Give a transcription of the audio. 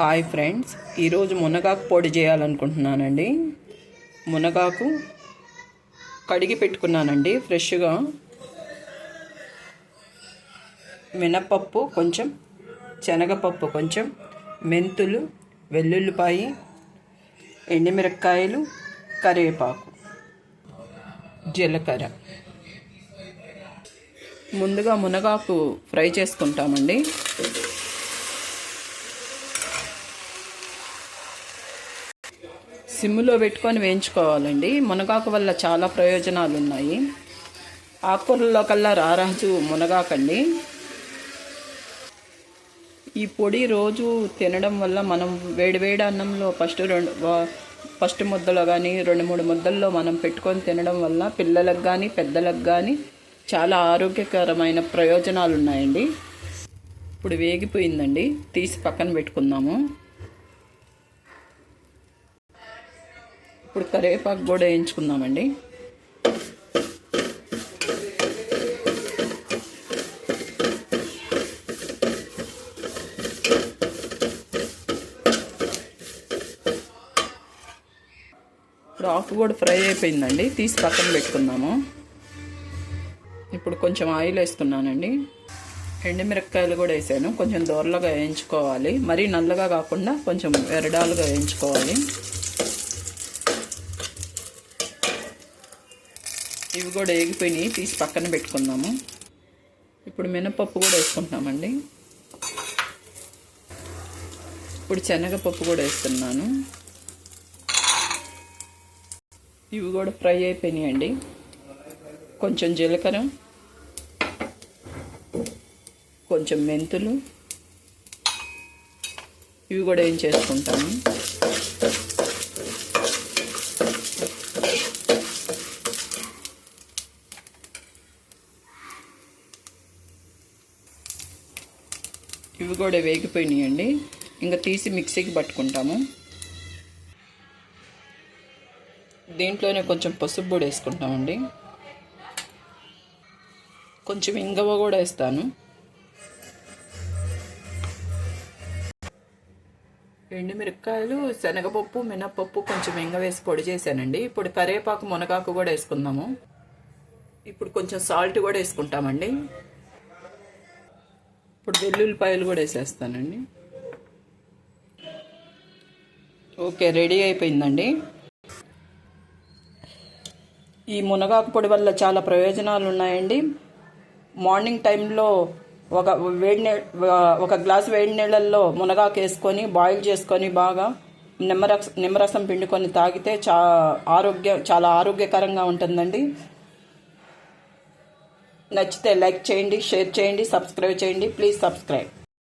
Hi friends, ఈరోజు మునగాకు పొడి చేయాలనుకుంటున్నానండి. మునగాకు కడిగి పెట్టుకున్నానండి ఫ్రెష్గా. మినపప్పు కొంచెం, శనగపప్పు కొంచెం, మెంతులు, వెల్లుల్లిపాయి, ఎండుమిరపకాయలు, కరివేపాకు, జీలకర్ర. ముందుగా మునగాకు ఫ్రై చేసుకుంటామండి. సిమ్లో పెట్టుకొని వేయించుకోవాలండి. మునగాకు వల్ల చాలా ప్రయోజనాలు ఉన్నాయి. ఆకుకూరల్లో కల్లా రారాజు మునగాకండి. ఈ పొడి రోజు తినడం వల్ల మనం వేడివేడి అన్నంలో ఫస్ట్ ముద్దలో కానీ 2-3 ముద్దల్లో మనం పెట్టుకొని తినడం వల్ల పిల్లలకు కానీ పెద్దలకు కానీ చాలా ఆరోగ్యకరమైన ప్రయోజనాలు ఉన్నాయండి. ఇప్పుడు వేగిపోయిందండి, తీసి పక్కన పెట్టుకుందాము. ఇప్పుడు కరివేపాకు కూడా వేయించుకుందామండి. ఇప్పుడు ఆకు కూడా ఫ్రై అయిపోయిందండి, తీసి పక్కన పెట్టుకుందాము. ఇప్పుడు కొంచెం ఆయిల్ వేస్తున్నానండి. ఎండుమిరపకాయలు కూడా వేసాను. కొంచెం దోరలుగా వేయించుకోవాలి, మరీ నల్లగా కాకుండా కొంచెం ఎరడాలుగా వేయించుకోవాలి. ఇవి కూడా వేగిపోయినాయి, తీసి పక్కన పెట్టుకుందాము. ఇప్పుడు మినపప్పు కూడా వేసుకుంటున్నామండి. ఇప్పుడు శనగపప్పు కూడా వేస్తున్నాను. ఇవి కూడా ఫ్రై అయిపోయినాయండి. కొంచెం జీలకర్ర, కొంచెం మెంతులు, ఇవి కూడా ఏం చేసుకుంటాము. ఇవి కూడా వేగిపోయినాయండి. ఇంకా తీసి మిక్సీకి పట్టుకుంటాము. దీంట్లోనే కొంచెం పసుపు కూడా వేసుకుంటామండి. కొంచెం ఇంగువ కూడా వేస్తాను. ఎండుమిరపకాయలు, శనగపప్పు, మినపప్పు, కొంచెం ఇంగువ వేసి పొడి చేశానండి. ఇప్పుడు కరివేపాకు, మునగాకు కూడా వేసుకుందాము. ఇప్పుడు కొంచెం సాల్ట్ కూడా వేసుకుంటామండి. ఇప్పుడు వెల్లుల్లిపాయలు కూడా వేసేస్తానండి. ఓకే, రెడీ అయిపోయిందండి. ఈ మునగాకు పొడి వల్ల చాలా ప్రయోజనాలు ఉన్నాయండి. మార్నింగ్ టైంలో ఒక గ్లాసు వేడి నీళ్ళల్లో మునగాకు వేసుకొని బాయిల్ చేసుకొని బాగా నిమ్మరసం పిండుకొని తాగితే చాలా ఆరోగ్యకరంగా ఉంటుందండి. నచ్చితే లైక్ చేయండి, షేర్ చేయండి, సబ్స్క్రైబ్ చేయండి. Please subscribe.